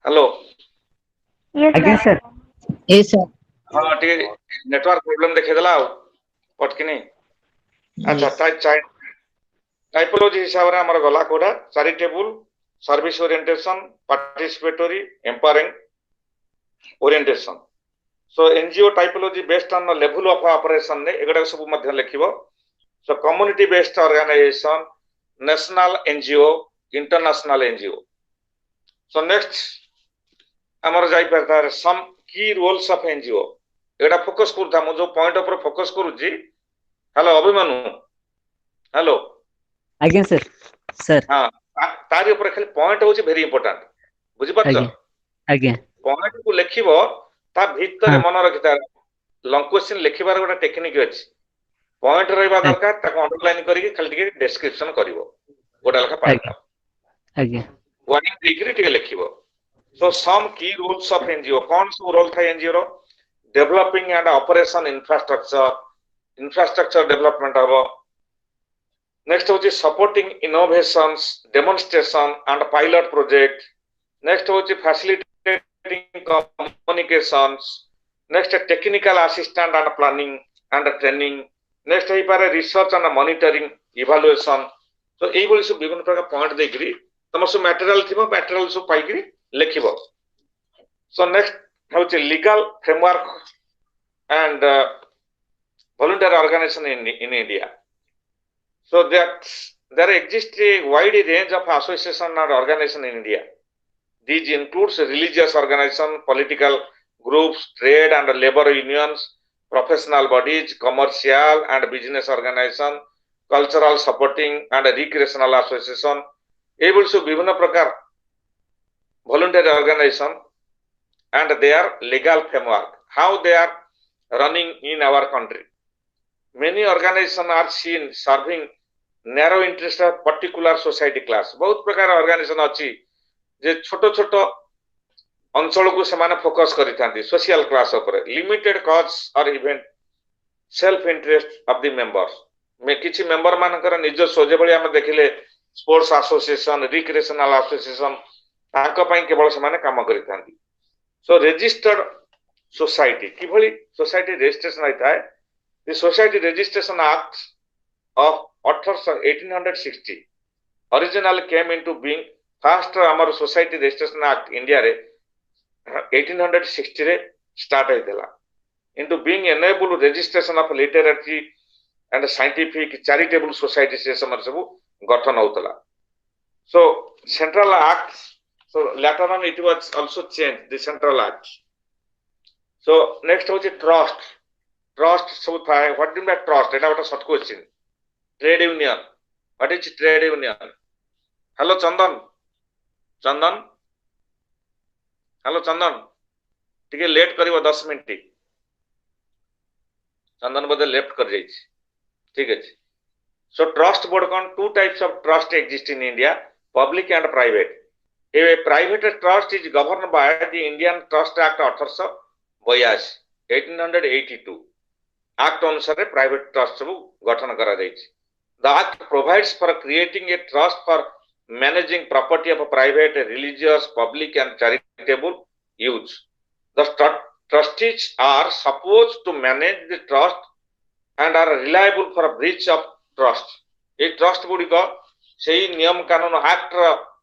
hello
ଆଜ୍ଞା sir
Yes, sir.
हाँ टे नेटवर्क प्रॉब्लम देखेदेला पटकिनी अच्छा
Yes.
टाइपोलॉजी हिसाब रे हमर गला कोडा charitable service orientation participatory empowering orientation so NGO typology based on the level of operation ने एगडा सब मध्य लिखिबो so community based organisation national NGO international NGO so next हमर जाई परता some key roles of NGO एगडा फोकस करता मु जो पॉइंट ऊपर फोकस करूची हेलो अभिमन्यु हेलो
ଆଜ୍ଞା ସାର୍ ସାର୍
हाँ तारी ऊपर खाली पॉइंट होची वेरी इंपोर्टेंट बुझि पाछो
ଆଜ୍ଞା ଆଜ୍ଞା
पॉइंट को लिखिबो ता भीतर
ହଁ
मन रखिता लॉन्ग क्वेश्चन लिखिबार गोटा टेक्निक अछि पॉइंट रहबा दरकार ताको अंडरलाइन करिके खाली टिके डिस्क्रिप्शन करिवो गोटा लेखा
ଆଜ୍ଞା
पैराग्राफ
ଆଜ୍ଞା
वार्निंग देकरी टिके लिखिबो सो सम की रूल्स ऑफ एनजीओ कौन सब रोल था एनजीओ रो developing and operation infrastructure development हबो नेक्स्ट होची supporting innovations demonstration and pilot project next होची facilitating communications next technical assistant and planning and training next होई पारे रिसर्च एंड मॉनिटरिंग इवैल्यूएशन तो एई बोली सब विभिन्न प्रकार पॉइंट देकरी तमर सब मटेरियल थिबो मटेरियल सब पाइकरी लिखिबो सो नेक्स्ट होची legal framework and voluntary organization in India. So that there exists a wide range of association and organization in India. These includes religious organization, political groups, trade and labor unions, professional bodies, commercial and business organization, cultural supporting and recreational association. Able to ବିଭିନ୍ନ ପ୍ରକାର voluntary organization and their legal framework. How they are running in our country. Many organizations are seen serving narrow interest of particular society class. बहुत प्रकार organization अछि जे छोटो छोटो अंचल को समान फोकस करिथांती सोशल क्लास ऊपर लिमिटेड कॉज और event self interest of the members में किछि मेंबर मानकर निज सोजे भली हम देखिले स्पोर्ट्स एसोसिएशन रिक्रिएशनल एसोसिएशन तांको पई केवल समान काम करिथांती सो रजिस्टर्ड सोसाइटी किभली सोसाइटी रजिस्ट्रेशन आइता है the society registration act of 1860 original came into being first हमर सोसाइटी रजिस्ट्रेशन एक्ट इंडिया रे 1860 रे स्टार्ट होइतला into being enable registration of literary and scientific charitable society से समर सब गठन होतला so central act so later on it was also change the central act So next होची trust सब था what do you mean trust एटा वाला short question trade union what is trade union hello Chandan hello Chandan ठीक है late करिवो 10 minute चंदन बदे left कर जाई ठीक है सो ट्रस्ट बोर्ड कौन two types of trust exist in India public and private a private trust is govern by the Indian trust act 1882 act अनुसार private trust सब गठन करा जायछि the act provides for creating a trust for managing property of private religious public and charitable use the trustees are supposed to manage the trust and are reliable for breach of trust ए trust गुडी को सेही नियम कानून act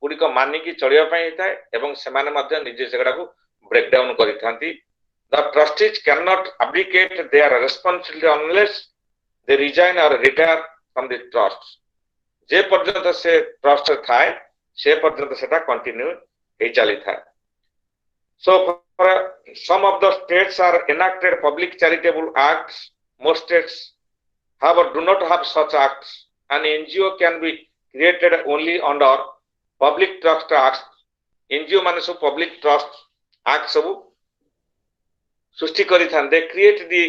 गुडी को मानि की चलिया पई हेता एवं सेमाने मध्य निजे सेगडा को ब्रेक डाउन करिथांती the trustees cannot abdicate their responsibility unless they resign or retire from the trust जे पर्यंत से ट्रस्ट थाए से पर्यंत सेटा कंटिन्यू हे चली थाए so for some of the states are enacted public charitable acts most states however do not have such acts an NGO can be created only under public trust acts NGO माने सब public trust act सब सृष्टि करी थांदे create the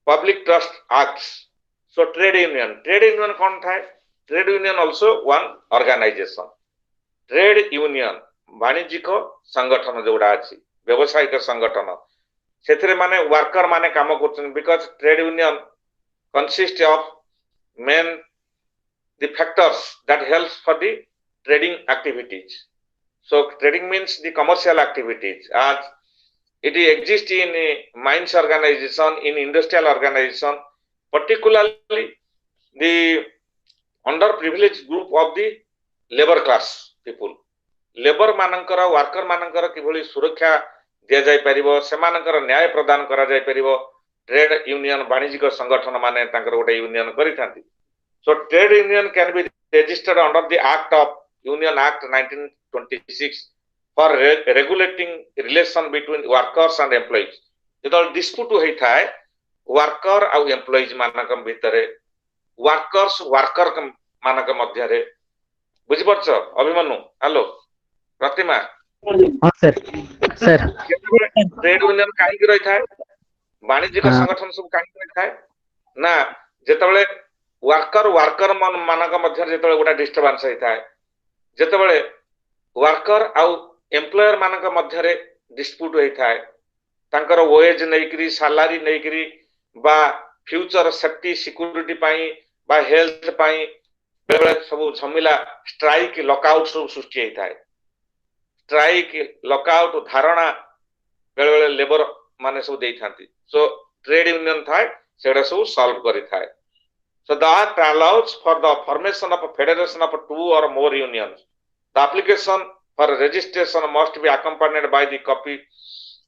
public trust acts so trade union कौन था trade union also one organisation trade union वाणिज्यिक संगठन जोड़ा अछि व्यवसायिक संगठन सेथरे माने वर्कर माने काम करछन because trade union consist of main the factors that helps for the trading activities So trading means the commercial activities as it exists in mines organization, in industrial organization, particularly the underprivileged group of the labor class people. Labour मानकर worker मानकर किभली सुरक्षा दिया जाय परिबो, सेमानकर न्याय प्रदान करा जाय परिबो, trade union वाणिज्यिक संगठन माने तांकर गोटे union करिथांती. So trade union can be registered under the Act of Union Act 1926 for regulating relation between workers and employees. जेतल डिस्प्यूट होई थाए वर्कर आ एम्प्लॉइज मानक भितरे, वर्कर्स वर्कर मानक मध्य रे, बुझि परछ अभिमन्यु? हेलो प्रतिमा,
हाँ सर सर
ट्रेड यूनियन काहे रही थाए, वाणिज्यिक संगठन सब काहे रही थाए ना, जेतबेले वर्कर वर्कर मानक मध्य जेतबेले गोटा डिस्टर्बेंस होई थाए, जेतबेले वर्कर आ एम्प्लॉयर मानक मध्य रे डिस्प्यूट होई थाए, तांकर वेज नैकरी सैलरी नैकरी बा फ्यूचर सेफ्टी सिक्योरिटी पाई बा हेल्थ पाई बेले सब झमिला स्ट्राइक लॉकआउट सब सृष्टि होई थाए. स्ट्राइक लॉकआउट धारणा बेले बेले लेबर माने सब देई थांती. सो ट्रेड यूनियन थाए सेडा सब सॉल्व करि थाए. So the act allows for the formation of a federation of 2 or more unions. The application for registration must be accompanied by the copy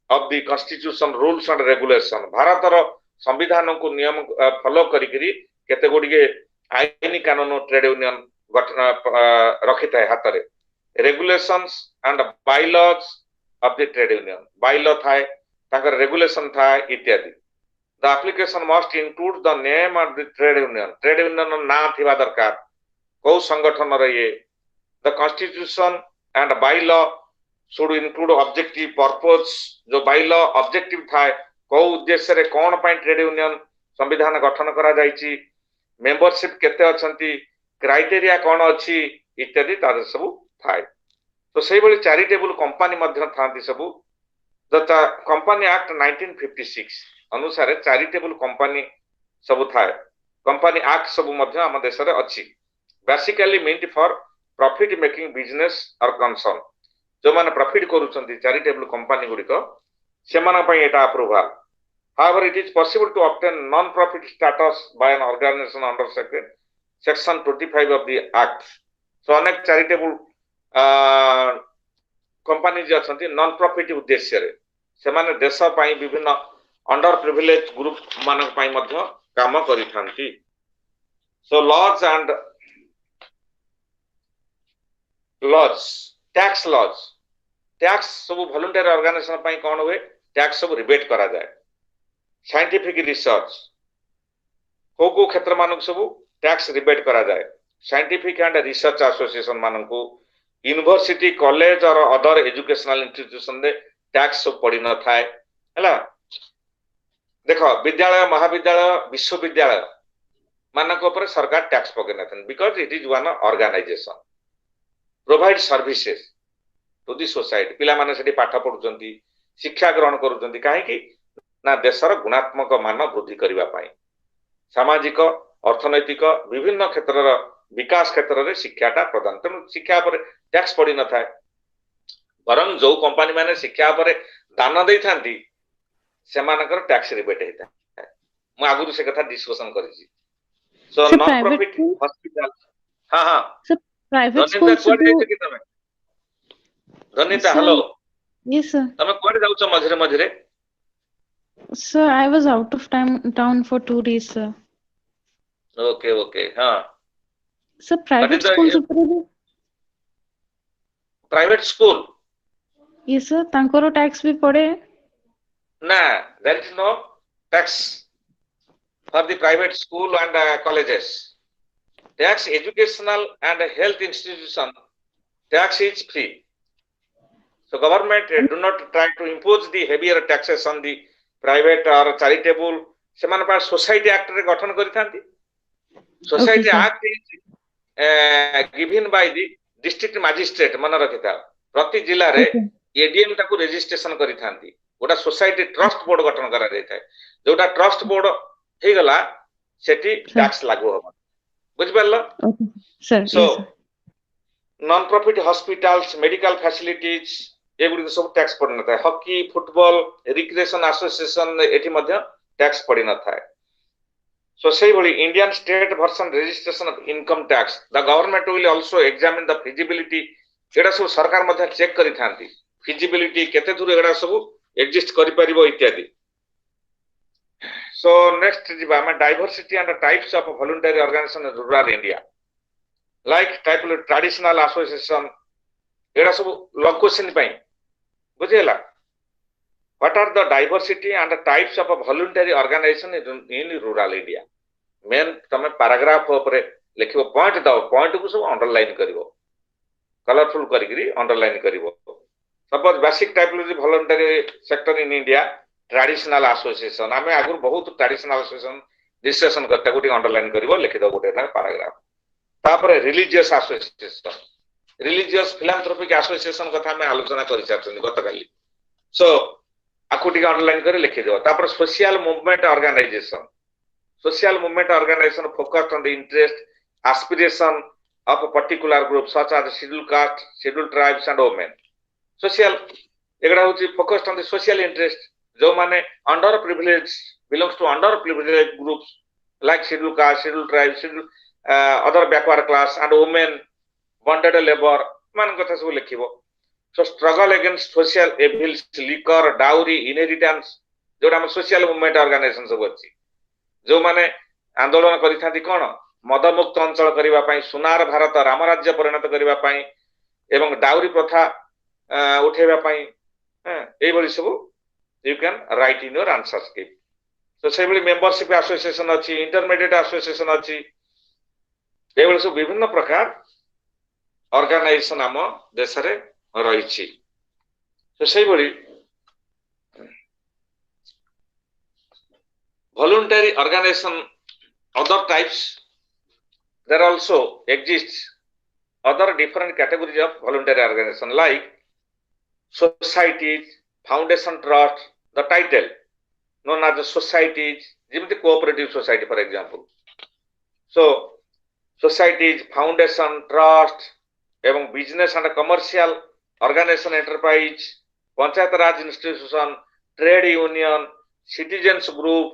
of the constitution, rules and regulation. Bharat रो संविधान को नियम follow करिकरी केते गुडी आईनी कानून trade union गठन रखिता है हाथ रे. Regulations and bylaws of the trade union. Bylaw थाए, ताकर regulation थाए इत्यादि. The application must include the name of the trade union. Trade union ना थिबा दरकार, को संगठन रे. The constitution and bylaw should include objective purpose. जो bylaw objective थाए, को उद्देश्य रे कोन पई ट्रेड यूनियन संविधान गठन करा जाईची, मेंबरशिप केते अछंती, क्राइटेरिया कोन अछि इत्यादि तार सब थाए. तो सेही बली चैरिटेबल कंपनी मध्य थांती सब. द कंपनी एक्ट 1956 अनुसार चैरिटेबल कंपनी सब थाए. कंपनी एक्ट सब मध्य हम देश रे अछि. Basically meant for profit making business और कंसर्न. जो माने प्रॉफिट करूछंती चैरिटेबल कंपनी गुडी को सेमाना पई एटा approval. However, it is possible to obtain non-profit status by an organization under section 25 of the act. So अनेक चैरिटेबल कंपनी जे अछंती नॉन प्रॉफिट उद्देश्य रे सेमाने देश पई विभिन्न अंडर प्रिविलेज ग्रुप मानक पई मध्य काम करि थांती. So laws and laws tax laws tax सब वॉलंटियर ऑर्गेनाइजेशन पई कोन होए, टैक्स सब रिबेट करा जाए. साइंटिफिक रिसर्च को क्षेत्र मानक सब टैक्स रिबेट करा जाए. साइंटिफिक एंड रिसर्च एसोसिएशन मानक यूनिवर्सिटी कॉलेज और other educational institution they tax सब पड़ी न थाए. हला देखो विद्यालय महाविद्यालय विश्वविद्यालय मानक ऊपर सरकार टैक्स पके नथन because it is one organisation provide services to the society. पिला माने सेठी पाठ पढुचंती, शिक्षा ग्रहण करूचंती काहे कि ना देशर गुणात्मक मान वृद्धि करबा पाई, सामाजिक अर्थनैतिक विभिन्न क्षेत्रर विकास क्षेत्र रे शिक्षाटा प्रदान. तेणु शिक्षा पर टैक्स पड़ी न थाए. बरं जो कंपनी माने शिक्षा पर दान देई थांती सेमानकर टैक्स रिबेट हेता. मु आगुरु से कथा डिस्कशन करिछि. सो नॉन प्रॉफिट हॉस्पिटल हां हां
सर प्राइवेट स्कूल
कि तमे धनिता हेलो
यस सर.
तमे कोड जाउछ मझरे मझरे?
Sir, I was out of town for 2 days, sir.
Okay, okay. हाँ.
Sir, private schools ऊपर भी?
Private school?
Yes, sir. तांकोरो tax भी पड़े?
ना, there is no tax for the private school and colleges. Tax educational and health institution, tax is free. So government do not try to impose the heavier taxes on the private or charitable. सेमान पर society act रे गठन करि थांती. Society act is given by the district magistrate. मन रखिता प्रति जिल्ला रे एडीएम ताकू रजिस्ट्रेशन करि थांती. गोटा सोसाइटी ट्रस्ट बोर्ड गठन करा जाय थाए. जोटा ट्रस्ट बोर्ड हे गला सेठी टैक्स लागू हो. बुझ परलो?
Sir
so non profit hospitals medical facilities एगुड़ी सब टैक्स पड़ी न था हॉकी फुटबॉल रिक्रिएशन एसोसिएशन एठी मध्य टैक्स पड़ी न था सो से भली Indian state version registration of income tax the government will also examine the feasibility एडा सब सरकार मध्य चेक करि थांती फिजिबिलिटी केते दूर एडा सब एग्जिस्ट करि परिबो इत्यादि सो नेक्स्ट जिबा हम diversity and types of voluntary organisation in rural India like type traditional association एडा सब लॉ क्वेश्चन पई बुझेला what are the diversity and types of voluntary organisation in rural India main तमे पैराग्राफ ऊपर लिखिबो पॉइंट दाओ पॉइंट को सब अंडरलाइन करिवो कलरफुल करिकरी अंडरलाइन करिवो suppose basic typology voluntary sector in India traditional association आमे आगु बहुत ट्रेडिशनल एसोसिएशन डिस्कशन करता गोटे अंडरलाइन करिवो लिखि दो गोटे पैराग्राफ तापर रिलीजियस एसोसिएशन रिलीजियस फिलांथ्रोपिक एसोसिएशन कथा में आलोचना करि चाहछन गतकाली सो आकुटिक अंडरलाइन कर लिखि दो तापर social movement organisation focused on the interest aspiration of a particular group such as scheduled caste scheduled tribes and women social एगडा होची focused on the social interest जो माने under privilege belongs to under privilege groups like scheduled caste scheduled tribe scheduled other backward class and women bonded labour मान कथा सब लिखिबो so struggle against social evils liquor dowry inheritance जोटा हम social movement organisation सब अछि जो माने आंदोलन करि थांती कोन मद मुक्त अंचल करिवा पई सुनार भारत राम राज्य परिणत करिवा पई एवं डाउरी प्रथा उठेबा पई एई बली सब you can write in your answer script तो से बली मेंबरशिप एसोसिएशन अछि इंटरमीडिएट एसोसिएशन अछि एई बली सब विभिन्न प्रकार ऑर्गेनाइजेशन हम देश रे रही तो से बली voluntary organization other types there also exists other different categories of voluntary organization like societies foundation trust the title known as the societies jimti cooperative society for example so societies foundation trust एवं business and commercial organisation enterprise panchayat raj institution trade union citizens group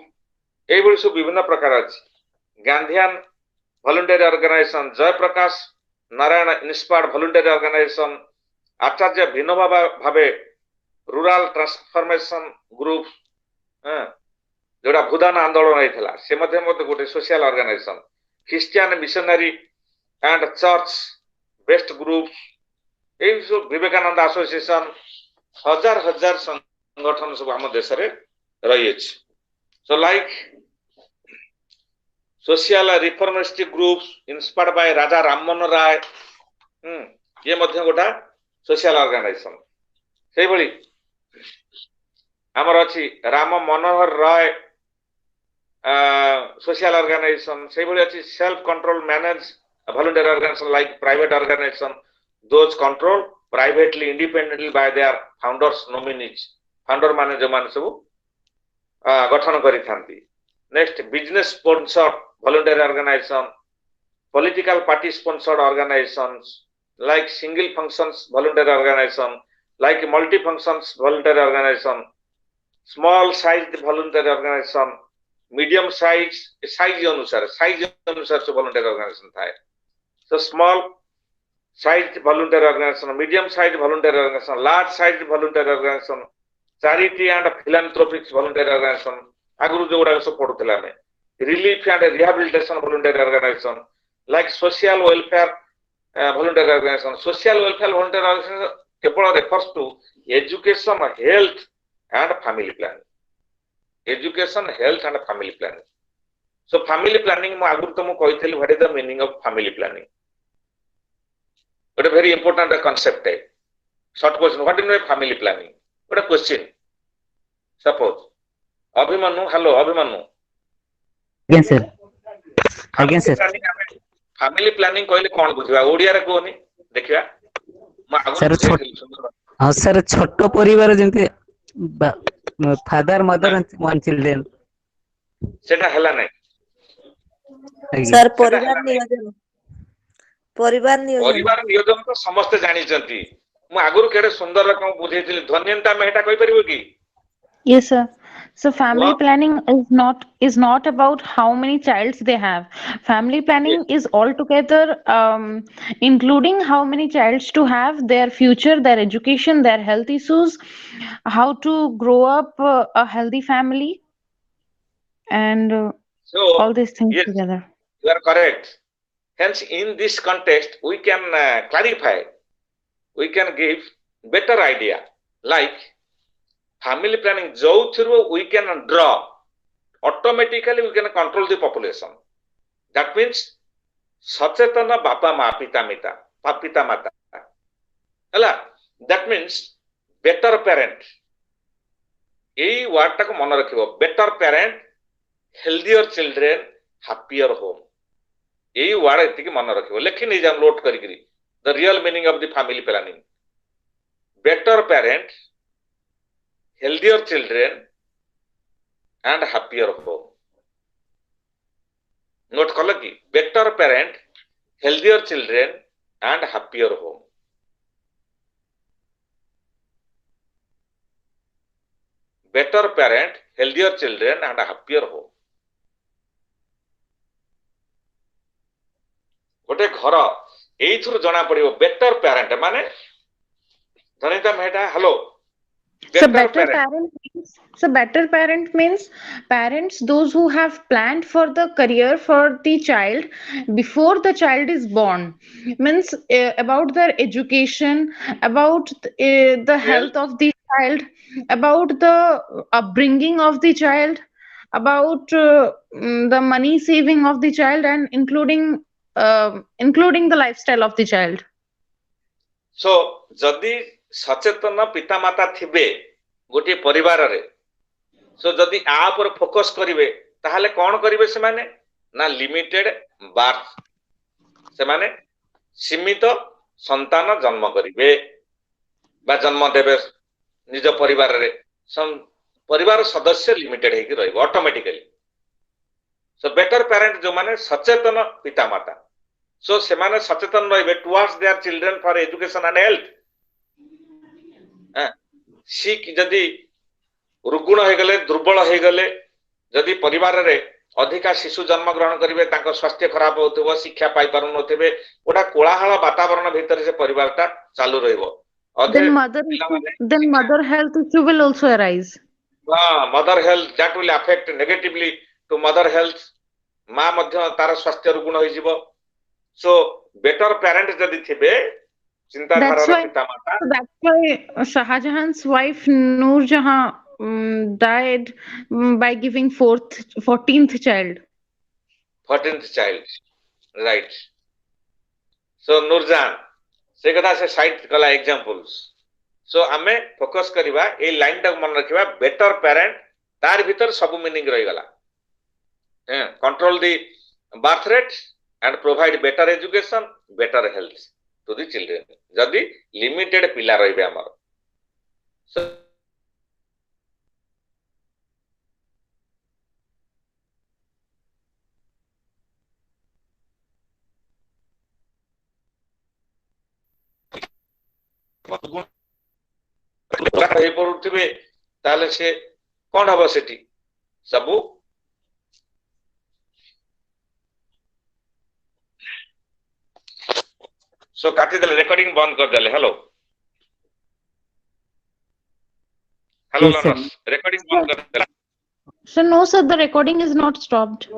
एबो सब विभिन्न प्रकार अछि Gandhian voluntary organisation Jayaprakash Narayan inspired voluntary organisation Acharya Vinoba Bhave rural transformation group जोड़ा भूदान आंदोलन होइथला से मध्ये गोटे social organisation Christian missionary and church best group Vivekananda association हजार हजार संगठन सब हम देश रे रही अछि so like social reformist groups inspired by Raja Rammohan Roy ये मध्ये गोटा सोशल ऑर्गेनाइजेशन सेही भली हमर अछि राम मनोहर राय सोशल ऑर्गेनाइजेशन सेही भली अछि self control manage voluntary organization like private organization those controlled privately independently by their founders nominees founder माने जो माने सब गठन करि थांती next business sponsored voluntary organization political party sponsored organizations like single functions voluntary organization like multi functions voluntary organization small sized voluntary organization medium size अनुसार से voluntary organization थाए so small sized voluntary organization medium sized voluntary organization large sized voluntary organization charity and philanthropic voluntary organization aguru jo guda सब पढुतला में relief and rehabilitation voluntary organization like social welfare voluntary organization social welfare voluntary organization केवल refers to education health and family planning education health and family planning so family planning mo aguru to mo कहथली what is the meaning of family planning a very important concept है short question what is family planning what a question suppose Abhimanyu hello Abhimanyu
again sir
family planning कहले कोन बुझबा ओडिया रे कोनी देखिबा
sir हां sir छोटो परिवार जेंते father mother and one children
सेटा हला नै
सर परिवार नियोजन परिवार नियोजन
परिवार नियोजन तो समस्त जानिचंती मु आगुरु केडे सुंदर रकम बुझेइतिली धन्यता में हेटा कहि परिबो की
Yes, sir. So family
Wow.
planning is not about how many childs they have. Family planning is altogether including how many childs to have, their future, their education, their health issues, how to grow up a healthy family, and
So
all these things
yes,
together.
you are correct. Hence, in this context, we can clarify, we can give better idea, like family planning. जो through we can draw automatically, we can control the population. That means सचेतन बापा माँ पिता माता हला. That means better parent. यही word टाक मन रखिबो, better parent, healthier children, happier home. यही word एतिकी मन रखिबो, लेखि नै जाम note करिकरी. The real meaning of the family planning: better parent, healthier children, and happier home. Note कल कि better parent, healthier children, and happier home. Better parent, healthier children, and happier home. गोटे घर एइथुर जना पड़िबो better parent माने धनिता मेटा hello
So
better
better parent means parents those who have planned for the career for the child before the child is born, means about their education, about the health of the child, about the upbringing of the child, about the money saving of the child, and including the lifestyle of the child.
सो जदि सचेतन पिता माता थिबे गोटे परिवार रे, सो जदि आ पर focus करिवे ताहाले कोन करिवे से माने ना लिमिटेड बार्थ, से माने सीमित संतान जन्म करिवे बा जन्म देबे निज परिवार रे. परिवार सदस्य लिमिटेड है कि रहइबो ऑटोमेटिकली. सो बेटर पेरेंट जो माने सचेतन पिता माता, सो से माने सचेतन रहइबे towards their children for education and health. Sick जदि रुग्ण हो गले, दुर्बल हो गले, जदि परिवार रे अधिका शिशु जन्म ग्रहण करिवे, तांको स्वास्थ्य खराब होतबो, शिक्षा पाई पारु नथिबे, ओडा कोलाहल वातावरण भीतर से परिवारटा चालू रहइबो.
Then mother health issue will also arise.
Mother health that will affect negatively to mother health. मां मध्य तार स्वास्थ्य रुग्ण होई जिवो. सो बेटर पेरेंट जदि थिबे चिंताधारा पिता माता.
That's why Shahjahan's wife Noor Jahan died by giving 14th child.
14th child, right? So Nurjan से कथा से साइट कला एग्जांपल्स. सो आमे फोकस करिवा ए लाइन तक मन रखिबा बेटर पेरेंट, तार भीतर सब मीनिंग रहि गला. Control the birth rate and provide better education, better health to the children. जदि लिमिटेड पिला रहिबे हमर, सो रहि पड़ुथिबे ताले से कोन हबो सेठी सबु. सो काटी देले, रिकॉर्डिंग बंद कर देले. हेलो हेलो लनस, रिकॉर्डिंग बंद कर देले.
So no sir, the recording is not stopped.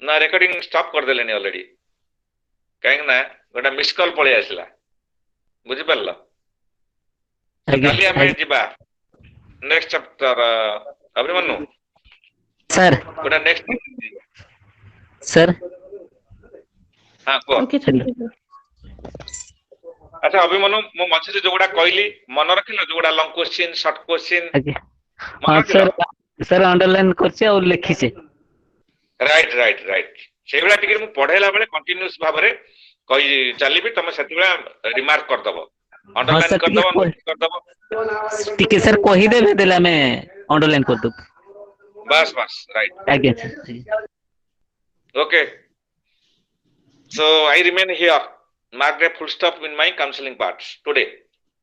ना रिकॉर्डिंग स्टॉप कर देले ऑलरेडी. कहीं ना गोटा मिस कॉल पळे आसला, बुझि परला. काली हमें जिबा नेक्स्ट चैप्टर. अभिमन्यु
सर
गोटा नेक्स्ट
सर.
हां को
Okay, thank you.
अच्छा अभिमन्यु मो मछरे जोगुडा कहली मन रखिलो, Joguda long question short question.
हां सर, सर अंडरलाइन करछे और लिखी छे.
Right right right. सेगुडा टिके मु पढेला बेले कंटीन्यूअस भाबरे कहि चलीबी, तमे सेतिबा रिमार्क कर दबो, अंडरलाइन कर दबो, नोट कर दबो.
टिके सर कहि देबे देला मैं अंडरलाइन कर दब.
बस बस राइट.
आगे
Okay. So I remain here, marked a full stop in my counseling parts today.